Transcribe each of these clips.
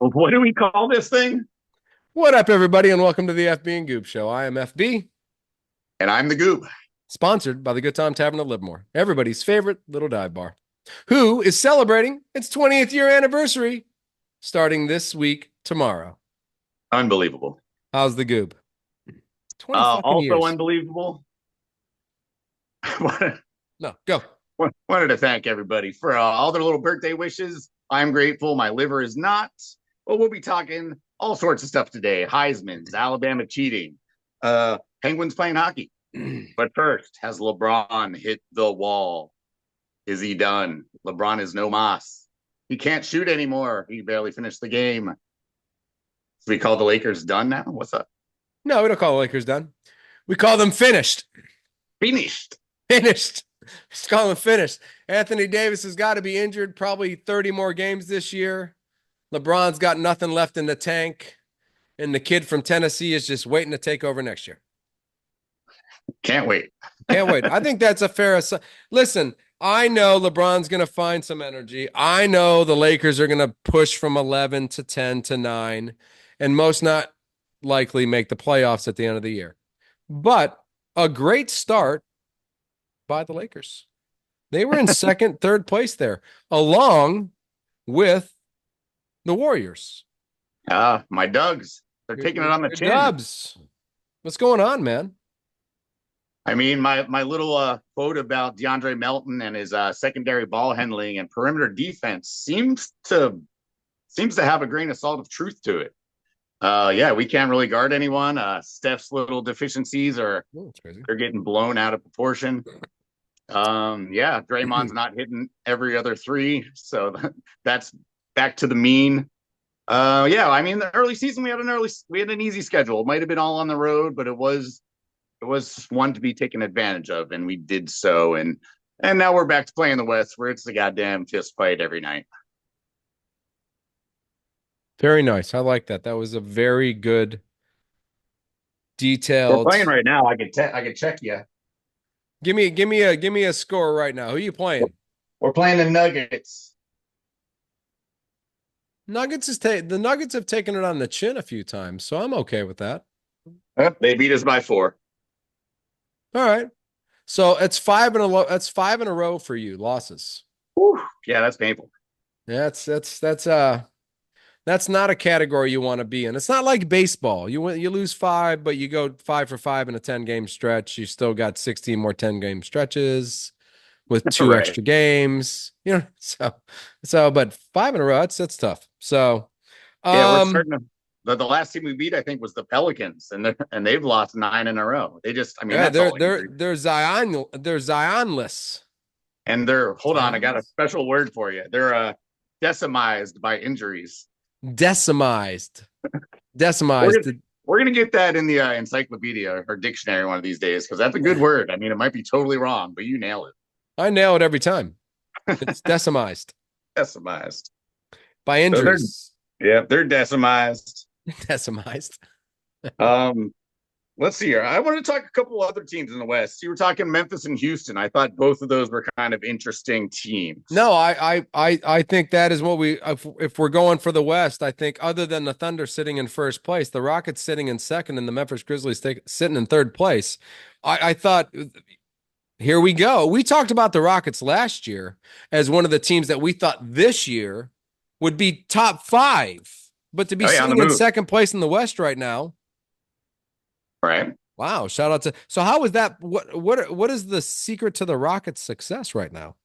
Well, what do we call this thing? What up, everybody, and welcome to the FB and Goop Show. I am FB, And I'm the Goop. sponsored by the Good Time Tavern of Livermore, everybody's favorite little dive bar, who is celebrating its 20th year anniversary starting this week tomorrow. Unbelievable. How's the Goop? 20 fucking Also years. unbelievable. No, go. Wanted to thank everybody for all their little birthday wishes. I'm grateful. My liver is not. But we'll be talking all sorts of stuff today. Heisman's, Alabama cheating, Penguins playing hockey. But first, has LeBron hit the wall? Is he done? LeBron is no mas. He can't shoot anymore. He barely finished the game. So we call the Lakers done now? What's up? No, we don't call the Lakers done. We call them finished. Finished. Finished. Just call them finished. Anthony Davis has got to be injured probably 30 more games this year. LeBron's got nothing left in the tank. And the kid from Tennessee is just waiting to take over next year. Can't wait. Can't wait. I think that's a fair listen. I know LeBron's going to find some energy. I know the Lakers are going to push from 11 to 10 to 9 and most not likely make the playoffs at the end of the year. But a great start by the Lakers. They were in second, third place there, along with the Warriors. My Dugs. They're taking it on the chin. Dubs. What's going on, man? I mean, my little quote about DeAndre Melton and his secondary ball handling and perimeter defense seems to have a grain of salt of truth to it. Yeah, we can't really guard anyone. Steph's little deficiencies they're getting blown out of proportion. Yeah, Draymond's not hitting every other three, so that's back to the mean. Yeah, I mean, the early season we had an easy schedule. It might have been all on the road, but it was one to be taken advantage of, and we did so. And now we're back to playing the West, where it's the goddamn fist fight every night. Very nice. I like that. That was a very good, We're detailed. playing right now. I could check you. Give me a score right now. Who are you playing? We're playing the Nuggets. The Nuggets have taken it on the chin a few times, so I'm okay with that. They beat us by 4. All right. So it's 5 in a row. That's 5 in a row for you, losses. Whew. Yeah, that's painful. Yeah, that's not a category you want to be in. It's not like baseball. You lose 5, but you go 5 for 5 in a 10-game stretch. You still got 16 more 10-game stretches with 2 Right. extra games. You know, but 5 in a row, that's tough. So Yeah, we're starting to. The last team we beat, I think, was the Pelicans, and they've lost 9 in a row. They just, I mean, yeah, that's they're Zionless. And hold on, I got a special word for you. They're decimized by injuries. Decimized. We're gonna get that in the encyclopedia or dictionary one of these days, because that's a good word. I mean, it might be totally wrong, but you nail it. I nail it every time. It's decimized Decimized by injuries. They're decimized. Decimized. Let's see here. I want to talk a couple other teams in the West. You were talking Memphis and Houston. I thought both of those were kind of interesting teams. No, I think that is what if we're going for the West, I think other than the Thunder sitting in first place, the Rockets sitting in second, and the Memphis Grizzlies sitting in third place. I thought, here we go. We talked about the Rockets last year as one of the teams that we thought this year would be top 5, but to be sitting in second place in the West right now. Right. Wow. Shout out to. So how is that? What is the secret to the Rockets' success right now?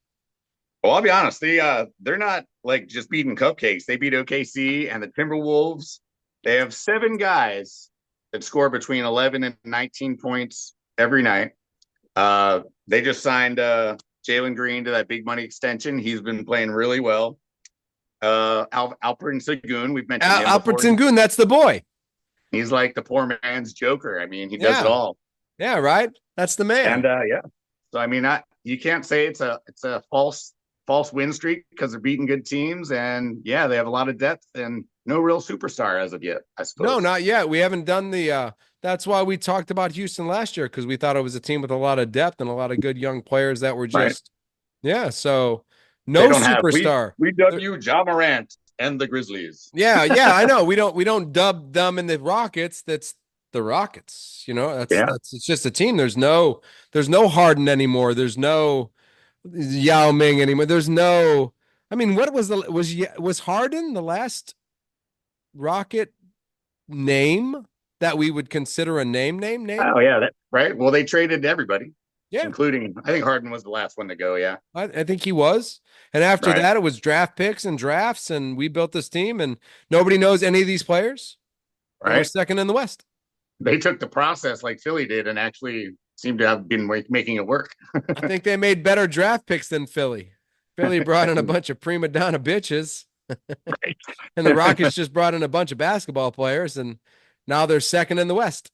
Well, I'll be honest. They're not like just beating cupcakes. They beat OKC and the Timberwolves. They have 7 guys that score between 11 and 19 points every night. They just signed Jalen Green to that big money extension. He's been playing really well. Alperen Sengun, we've mentioned him Alperen Sengun, that's the boy. He's like the poor man's Joker. I mean, he does it all. Yeah, right. That's the man. And yeah. So I mean, you can't say it's a false win streak because they're beating good teams, and yeah, they have a lot of depth and no real superstar as of yet, I suppose. No, not yet. We haven't done the that's why we talked about Houston last year, because we thought it was a team with a lot of depth and a lot of good young players that were just right. Yeah, so no superstar. We dub you Ja Morant. and the Grizzlies. Yeah, yeah, I know. We don't dub them in the Rockets. That's the Rockets. You know, Yeah. that's it's just a team. There's no Harden anymore. There's no Yao Ming anymore. There's no. I mean, what was Harden the last Rocket name that we would consider a name? Oh yeah, that right. Well, they traded everybody, Yeah, including I think Harden was the last one to go. Yeah. I think he was. And after Right. that, it was draft picks and drafts, and we built this team, and nobody knows any of these players, and we're Right. second in the West. They took the process like Philly did and actually seemed to have been making it work. I think they made better draft picks than Philly. Philly brought in a bunch of prima donna bitches, and the Rockets just brought in a bunch of basketball players, and now they're second in the West,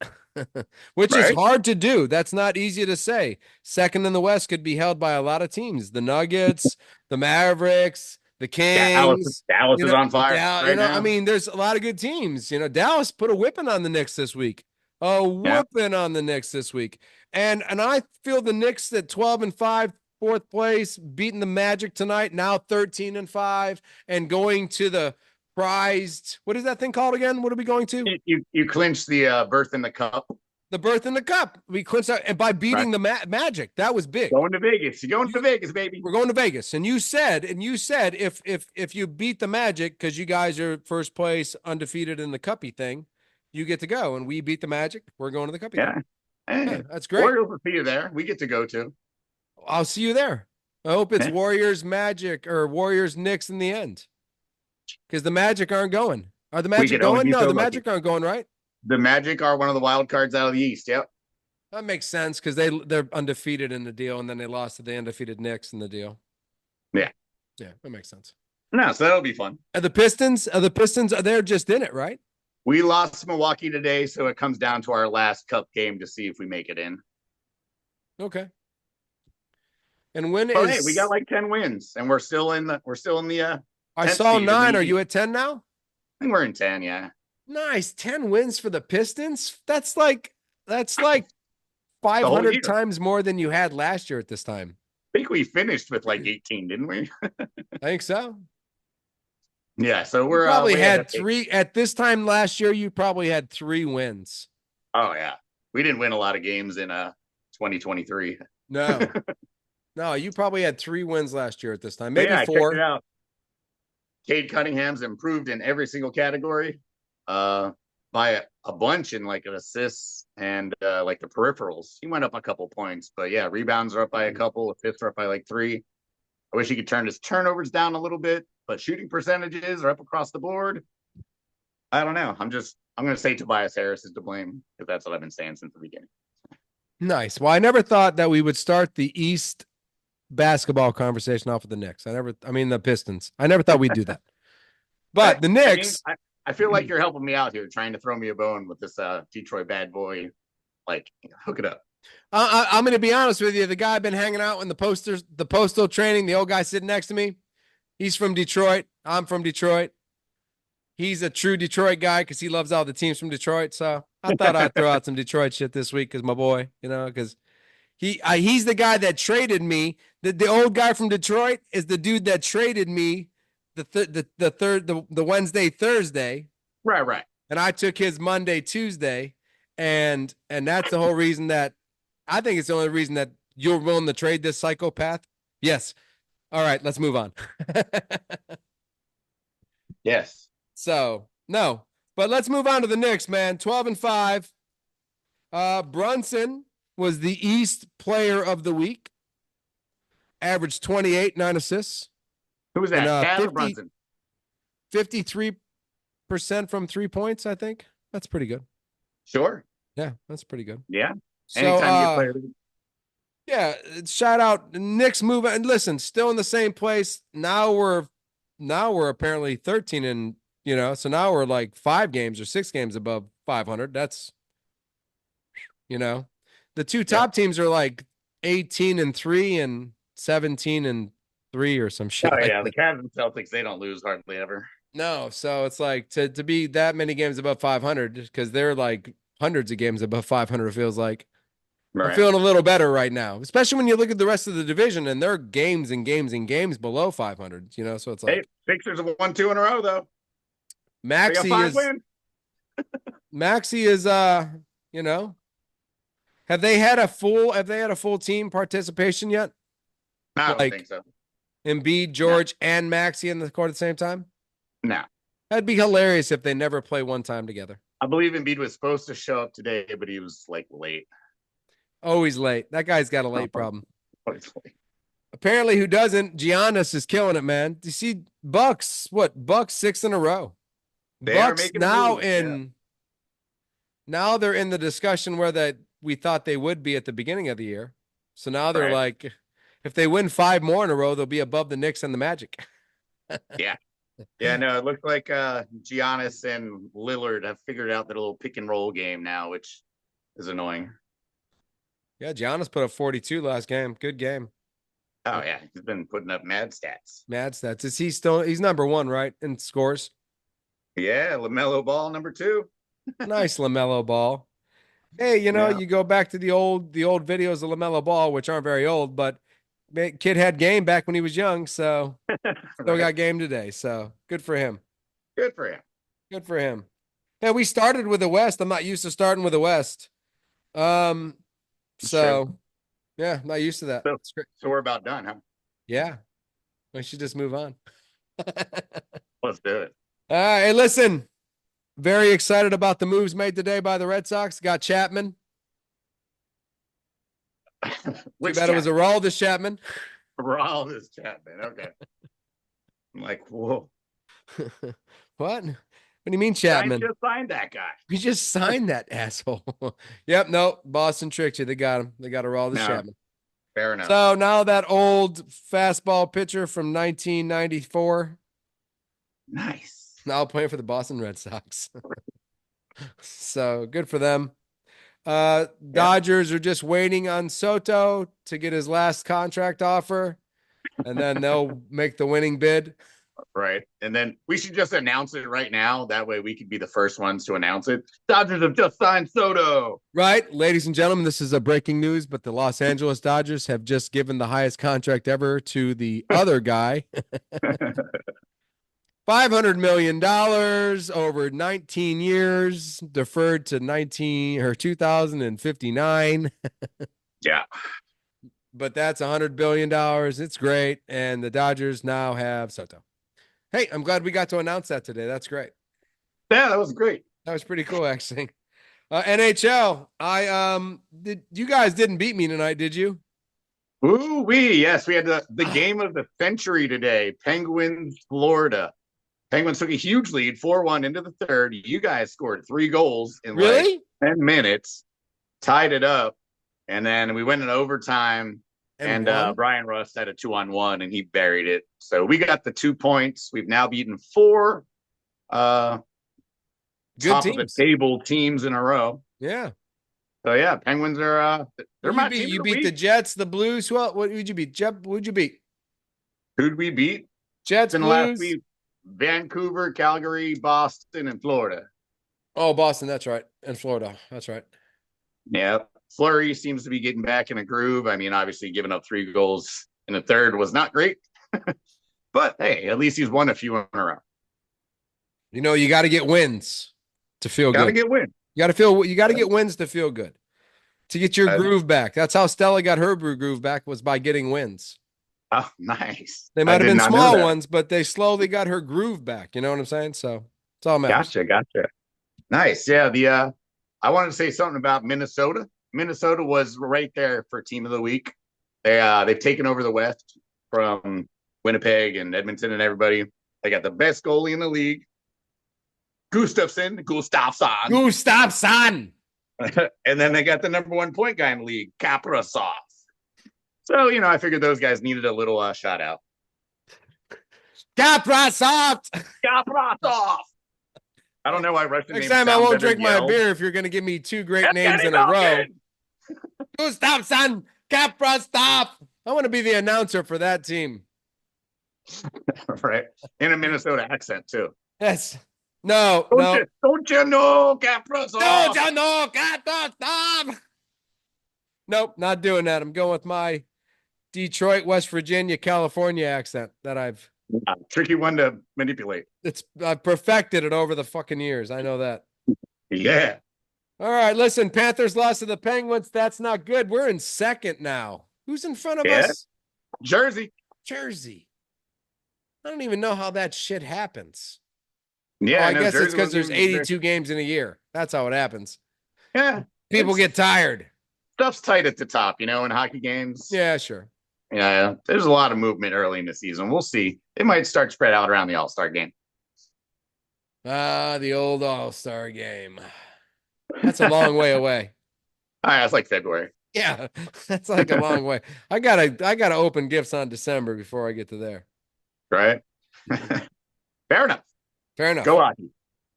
which is Right. hard to do. That's not easy to say. Second in the West could be held by a lot of teams: the Nuggets, the Mavericks, the Dallas, Kings. Dallas is on fire right I now. mean, there's a lot of good teams. Dallas put a whipping on the Knicks this week. A Yeah. whooping on the Knicks this week. And I feel the Knicks at 12-5, fourth place, beating the Magic tonight, now 13-5, and going to the prized. What is that thing called again? What are we going to? You clinched the berth in the cup. The berth in the cup. We clinched out and by Right. beating the Magic. That was big. Going to Vegas. You're going to Vegas, baby. We're going to Vegas. And you said if you beat the Magic, because you guys are first place undefeated in the cuppy thing, you get to go. And we beat the Magic. We're going to the cuppy Yeah. thing. Hey, Yeah, that's great. Orioles will see you there. We get to go to. I'll see you there. I hope it's Yeah. Warriors Magic or Warriors Knicks in the end. Because the Magic aren't going. Are the We Magic could only going? be No, so the lucky. Magic aren't going, right? The Magic are one of the wild cards out of the East. Yep. That makes sense because they're undefeated in the deal, and then they lost to the undefeated Knicks in the deal. Yeah. Yeah, that makes sense. No, so that'll be fun. Are they're just in it, right? We lost Milwaukee today, so it comes down to our last cup game to see if we make it in. Okay. And when But hey, we is got like 10 wins, and we're still in the I 10th saw seed in the 9. Are East. you at 10 now? I think we're in 10, yeah. Nice. 10 wins for the Pistons. That's like The whole 500 year. times more than you had last year at this time. I think we finished with like 18, didn't we? I think so. Yeah, so You we're probably way ahead had of 3 at this time last year. You probably had 3 wins. Oh yeah. We didn't win a lot of games in 2023. No, no, you probably had 3 wins last year at this time, But maybe yeah, I checked it 4. out. Cade Cunningham's improved in every single category by a bunch in like assists and like the peripherals. He went up a couple points, but yeah, rebounds are up by a couple, assists are up by like 3. I wish he could turn his turnovers down a little bit, but shooting percentages are up across the board. I don't know. I'm going to say Tobias Harris is to blame because that's what I've been saying since the beginning. Nice. Well, I never thought that we would start the East basketball conversation off with the Knicks. I mean the Pistons. I never thought we'd do that. But the Knicks, I feel like you're helping me out here, trying to throw me a bone with this Detroit bad boy. Like, hook it up. I'm going to be honest with you. The guy I've been hanging out in the postal training, the old guy sitting next to me, he's from Detroit. I'm from Detroit. He's a true Detroit guy because he loves all the teams from Detroit. So I thought I'd throw out some Detroit shit this week because my boy, because he's the guy that traded me. The old guy from Detroit is the dude that traded me the Wednesday, Thursday. Right. And I took his Monday, Tuesday. And that's the whole reason that I think it's the only reason that you're willing to trade this psychopath. Yes. All right, let's move on. Yes. So no, but let's move on to the Knicks, man. 12-5. Brunson was the East Player of the Week. Averaged 28, 9 assists. Who was that? And, Cat 50, or Brunson? 53% from 3 points, I think. That's pretty good. Sure. Yeah, that's pretty good. Yeah. So, Anytime you get players. yeah, shout out Knicks moving. And listen, still in the same place. Now we're apparently 13 and so now we're like 5 games or 6 games above 500. That's the two top teams are like 18-3 and 17-3 or some shit. Oh like yeah, the that. Cavs and Celtics, they don't lose hardly ever. No, so it's like to be that many games above 500 because they're like hundreds of games above 500. It feels like. I'm Right. feeling a little better right now, especially when you look at the rest of the division and they're games and games and games below 500, So it's Hey, like Sixers have won two in a row though. They got Maxi five is wins. Maxi is you know, have they had a full team participation yet? No, I don't think Like so. Embiid, No, George, and Maxi in the court at the same time? no. That'd be hilarious if they never play one time together. I believe Embiid was supposed to show up today, but he was like late. Always late. That guy's got a late Always problem. late. Apparently, who doesn't? Giannis is killing it, man. Do you see Bucks? What Bucks 6 in a row? They are Bucks making a move. Yeah. now they're in the discussion where that we thought they would be at the beginning of the year. So now they're Right. like, if they win 5 more in a row, they'll be above the Knicks and the Magic. Yeah. Yeah. No, it looks like Giannis and Lillard have figured out their little pick and roll game now, which is annoying. Yeah, Giannis put up 42 last game. Good game. Oh yeah, he's been putting up mad stats. Mad stats. Is he still? He's number one, right, in scores? Yeah, LaMelo Ball number two. Nice LaMelo Ball. Hey, Yeah. you go back to the old videos of LaMelo Ball, which aren't very old, but kid had game back when he was young, so still Right. got game today. So good for him. Good for him. Good for him. Yeah, we started with the West. I'm not used to starting with the West. Um, It's true. so yeah, not used to that. So, It's great. so we're about done, huh? Yeah, we should just move on. All Let's do it. right, hey, listen. Very excited about the moves made today by the Red Sox. Got Chapman. Too Which bad it was Chapman? Aroldis Chapman. Raul Chapman. Okay. I'm like, whoa. What? What do you mean Giants Chapman? just signed that guy. We just signed that asshole. Yep, no, Boston tricked you. They got him. They got Aroldis No, Chapman. fair enough. So now that old fastball pitcher from 1994 Nice. now playing for the Boston Red Sox. So good for them. Yeah. Dodgers are just waiting on Soto to get his last contract offer, and then they'll make the winning bid. Right. And then we should just announce it right now. That way we could be the first ones to announce it. Dodgers have just signed Soto. Right, ladies and gentlemen, this is a breaking news, but the Los Angeles Dodgers have just given the highest contract ever to the other guy. $500 million over 19 years, deferred to 2059. Yeah. But that's $100 billion. It's great. And the Dodgers now have Soto. Hey, I'm glad we got to announce that today. That's great. Yeah, that was great. That was pretty cool, actually. NHL. You guys didn't beat me tonight, did you? Ooh wee. Yes, we had the game of the century today. Penguins, Florida. Penguins took a huge lead, 4-1 into the third. You guys scored 3 goals in like Really? 10 minutes, tied it up, and then we went in overtime. And And Brian Rust had a 2-on-1 and he buried it. So we got the 2 points. We've now beaten 4 good top of the teams. table teams in a row. Yeah. So yeah, Penguins are they're my team. You beat the Jets, the Blues. What would you beat? Who'd you beat? Who'd we beat? Jets, In the last Blues. week, Vancouver, Calgary, Boston, and Florida. Oh, Boston. That's right. And Florida. That's right. Yeah. Fleury seems to be getting back in a groove. I mean, obviously giving up 3 goals in the third was not great. But hey, at least he's won a few in a row. You got to get wins to feel Gotta good. get win. You got to get wins to feel good. To get your groove back. That's how Stella got her groove back, was by getting wins. Oh, nice. They might have been small ones, but they slowly got her groove back. You know what I'm saying? So it's all matters. Gotcha. Nice. Yeah. I wanted to say something about Minnesota. Minnesota was right there for team of the week. They've taken over the West from Winnipeg and Edmonton and everybody. They got the best goalie in the league, Gustafsson. And then they got the number 1 point guy in the league, Kaprasov. So, I figured those guys needed a little shout out. Kaprasov. Kaprasov. I don't know why Russian Next names time I sound won't better drink my yelled. beer if you're going to give me 2 great names Evgeny in a row. Malkin. Gustafsson, Kaprasov. I want to be the announcer for that team. Right. In a Minnesota accent, too. Yes. No. Don't you know, Kaprasov? Don't you know, Kaprasov? Nope, not doing that. I'm going with my Detroit, West Virginia, California accent that Tricky one to manipulate. I've perfected it over the fucking years. I know that. Yeah. All right, listen, Panthers lost to the Penguins. That's not good. We're in second now. Who's in front of Yeah. us? Jersey. Jersey. I don't even know how that shit happens. Oh, Yeah, I I know guess it's Jersey because wasn't there's even there. 82 games in a year. That's how it happens. Yeah. People It's get tired. stuff's tight at the top, in hockey games. Yeah, sure. Yeah, there's a lot of movement early in the season. We'll see. They might start spread out around the All-Star game. Ah, the old All-Star game. That's a long way away. It's like February, Yeah, that's like a long way. I gotta open gifts on December before I get to there. right? Fair enough. Fair Go enough. hockey.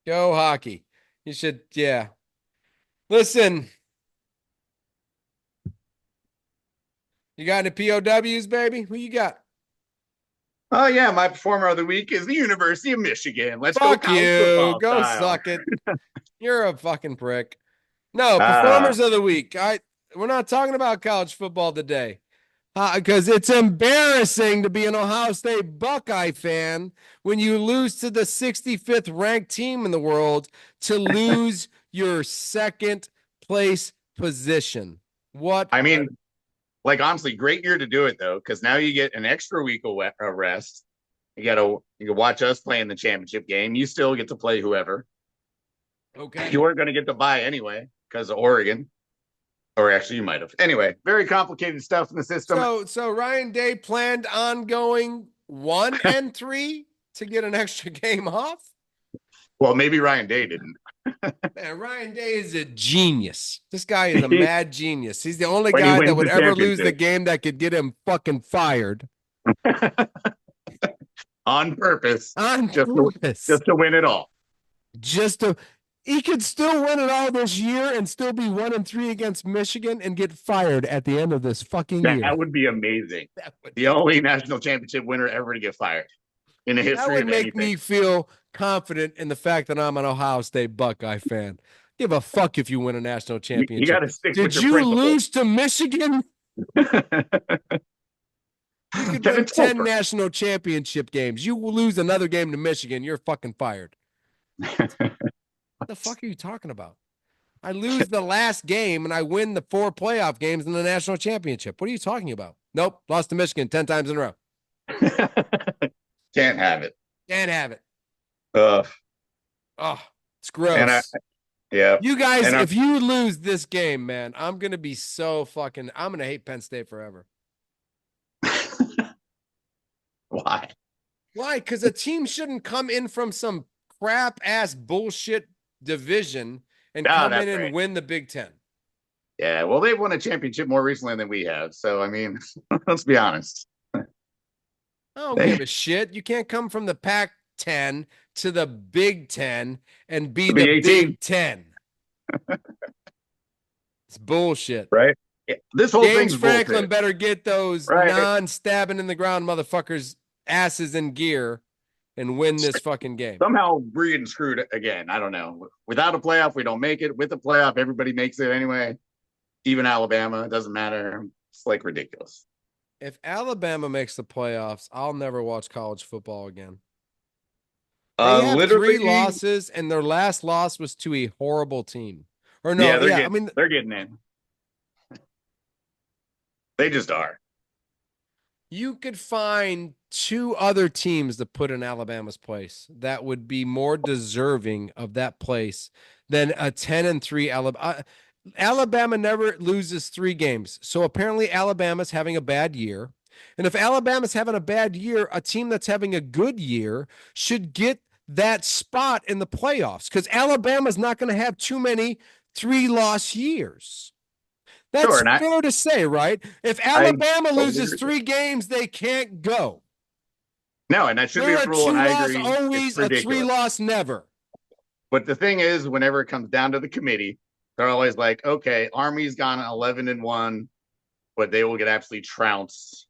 Go hockey. You should, yeah. Listen, you got any POWs, baby? Who you got? Oh yeah, my performer of the week is the University of Michigan. Let's go Fuck college you. football Go style. suck it. You're a fucking prick. No, Uh, performers of the week. We're not talking about college football today. Because it's embarrassing to be an Ohio State Buckeye fan when you lose to the 65th ranked team in the world to lose your second place position. What? I mean, like honestly, great year to do it though, because now you get an extra week of rest. You can watch us play in the championship game. You still get to play whoever. Okay. You weren't going to get to buy anyway because of Oregon, or actually you might have. Anyway, very complicated stuff in the system. So Ryan Day planned on going 1-3 to get an extra game off. Well, maybe Ryan Day didn't. Man, Ryan Day is a genius. This guy is a mad genius. He's the only When he guy that wins would the ever lose the championship game that could get him fucking fired on purpose, on just to, purpose. just to win it all. Just to, he could still win it all this year and still be 1-3 against Michigan and get fired at the end of this fucking year. That would be amazing. The only national championship winner ever to get fired in the That history would of make anything. me feel confident in the fact that I'm an Ohio State Buckeye fan. Give a fuck if you win a national You championship. got to stick with Did your you principles. lose to Michigan? You could win Kevin 10 Tolper. national championship games. You will lose another game to Michigan. You're fucking fired. What the fuck are you talking about? I lose the last game and I win the 4 playoff games in the national championship. What are you talking about? Nope. Lost to Michigan 10 times in a row. Can't have it. Can't have it. Uh, Oh, it's and gross. yeah. You guys, And if you lose this game, man, I'm going to be I'm going to hate Penn State forever. Why? Why? Because a team shouldn't come in from some crap ass bullshit division and come in and win the Big Ten. Yeah, well, they've won a championship more recently than we have. So, I mean, let's be honest. I don't give a shit. You can't come from the Pac-10 to the Big Ten and be the Big Ten. It's bullshit. Right? This whole James thing's Franklin bullshit. better get those non-stabbing in the ground motherfuckers' asses in gear and win this fucking game. Somehow we're getting screwed again. I don't know. Without a playoff, we don't make it. With a playoff, everybody makes it anyway. Even Alabama, it doesn't matter. It's like ridiculous. If Alabama makes the playoffs, I'll never watch college football again. They have 3 losses, and their last loss was to a horrible team. Or no, they're getting in. They just are. You could find 2 other teams to put in Alabama's place that would be more deserving of that place than a 10-3 Alabama. Alabama never loses 3 games. So apparently Alabama's having a bad year. And if Alabama's having a bad year, a team that's having a good year should get that spot in the playoffs because Alabama's not going to have too many 3-loss years. That's fair to say, right? If Alabama loses 3 games, they can't go. No, and that should be a rule, and I agree. Always a 3-loss never. But the thing is, whenever it comes down to the committee, they're always like, okay, Army's gone 11-1, but they will get absolutely trounced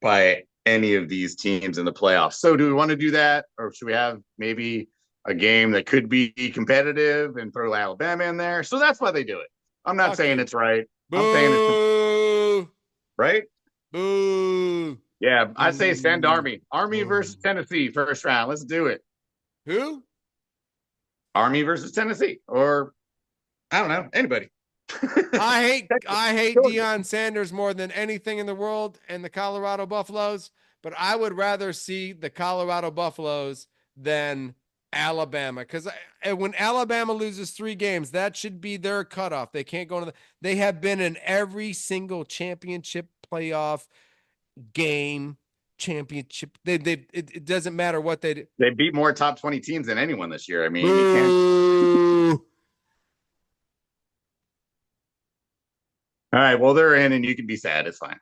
by any of these teams in the playoffs. So do we want to do that? Or should we have maybe a game that could be competitive and throw Alabama in there? So that's why they do it. I'm not saying it's right. I'm saying it's Boo! right. Boo! Yeah, I say send Boo! Army. Army Boo! versus Tennessee first round. Let's do it. Who? Army versus Tennessee, or I don't know anybody. Texas, I hate Georgia. Deion Sanders more than anything in the world and the Colorado Buffaloes, but I would rather see the Colorado Buffaloes than Alabama because when Alabama loses 3 games, that should be their cutoff. They can't go into they have been in every single championship playoff game championship. It doesn't matter what they do. They beat more top 20 teams than anyone this year. I mean, you can't. Boo! All right, well they're in, and you can be sad. It's fine.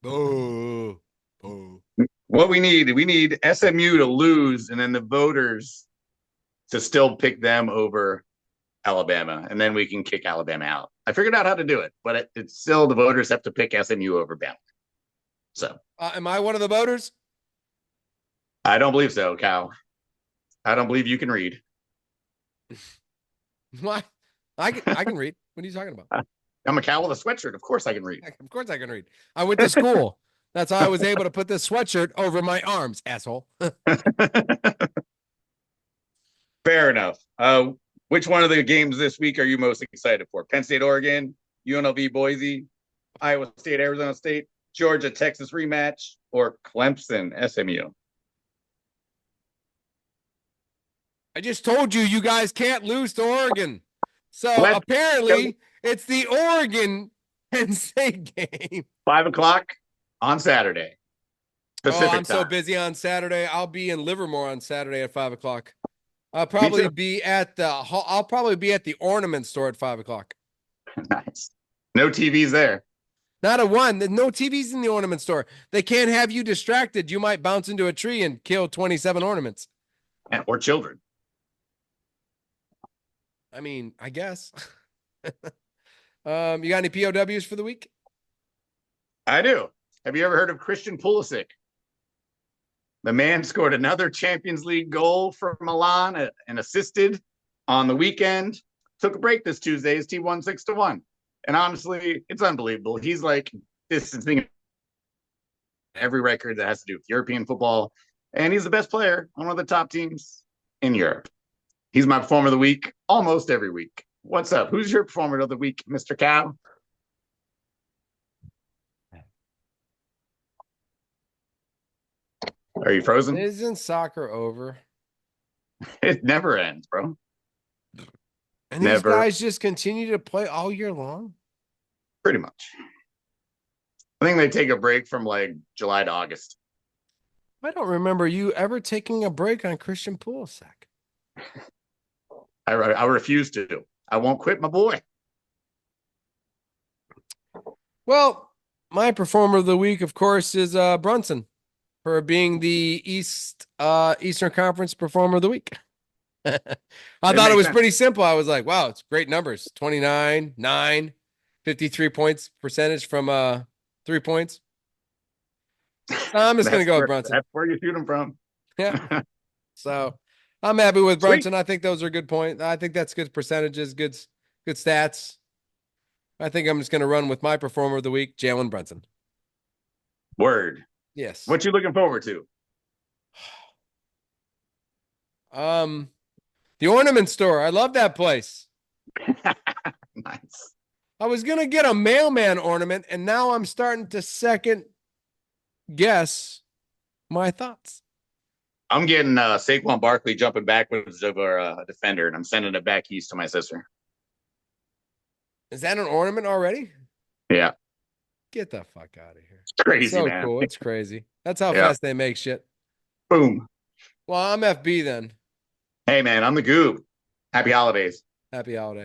Boo! Boo! What we need SMU to lose, and then the voters to still pick them over Alabama, and then we can kick Alabama out. I figured out how to do it, but it's still the voters have to pick SMU over Bama. So Am I one of the voters? I don't believe so, Cal. I don't believe you can read. Why? I can read. What are you talking about? I'm a cow with a sweatshirt. Of course I can read. Of course I can read. I went to school. That's how I was able to put this sweatshirt over my arms, asshole. Fair enough. Which one of the games this week are you most excited for? Penn State, Oregon, UNLV, Boise, Iowa State, Arizona State, Georgia, Texas rematch, or Clemson, SMU? I just told you you guys can't lose to Oregon. So Let's go. apparently it's the Oregon Penn State game. 5 o'clock on Saturday. Oh, Pacific I'm so time. busy on Saturday. I'll be in Livermore on Saturday at 5 o'clock. I'll Me probably too. be at the ornament store at 5 o'clock. Nice. No TVs there. Not a one. There's no TVs in the ornament store. They can't have you distracted. You might bounce into a tree and kill 27 ornaments. Or children. I mean, I guess. You got any POWs for the week? I do. Have you ever heard of Christian Pulisic? The man scored another Champions League goal for Milan and assisted on the weekend. Took a break this Tuesday. His team won 6-1. And honestly, it's unbelievable. He's like distancing every record that has to do with European football. And he's the best player on one of the top teams in Europe. He's my performer of the week almost every week. What's up? Who's your performer of the week, Mr. Cow? Are you frozen? Isn't soccer over? It never ends, bro. And these Never. guys just continue to play all year long? Pretty much. I think they take a break from like July to August. I don't remember you ever taking a break on Christian Pulisic. I refuse to. I won't quit my boy. Well, my performer of the week, of course, is Brunson for being the Eastern Conference performer of the week. I thought it was pretty simple. I was like, wow, it's great numbers. 29, 9, 53 points percentage from 3 points. I'm just going to go with Brunson. That's where you shoot him from. Yeah. So I'm happy with Brunson. Sweet. I think those are good points. I think that's good percentages, good stats. I think I'm just going to run with my performer of the week, Jalen Brunson. Word. Yes. What you looking forward to? The ornament store. I love that place. Nice. I was going to get a mailman ornament, and now I'm starting to second guess my thoughts. I'm getting Saquon Barkley jumping backwards over a defender, and I'm sending it back east to my sister. Is that an ornament already? Yeah. Get the fuck out of here. It's crazy, so man. Cool. It's crazy. That's how fast they make shit. Boom. Well, I'm FB then. Hey, man, I'm the Goob. Happy holidays. Happy holidays.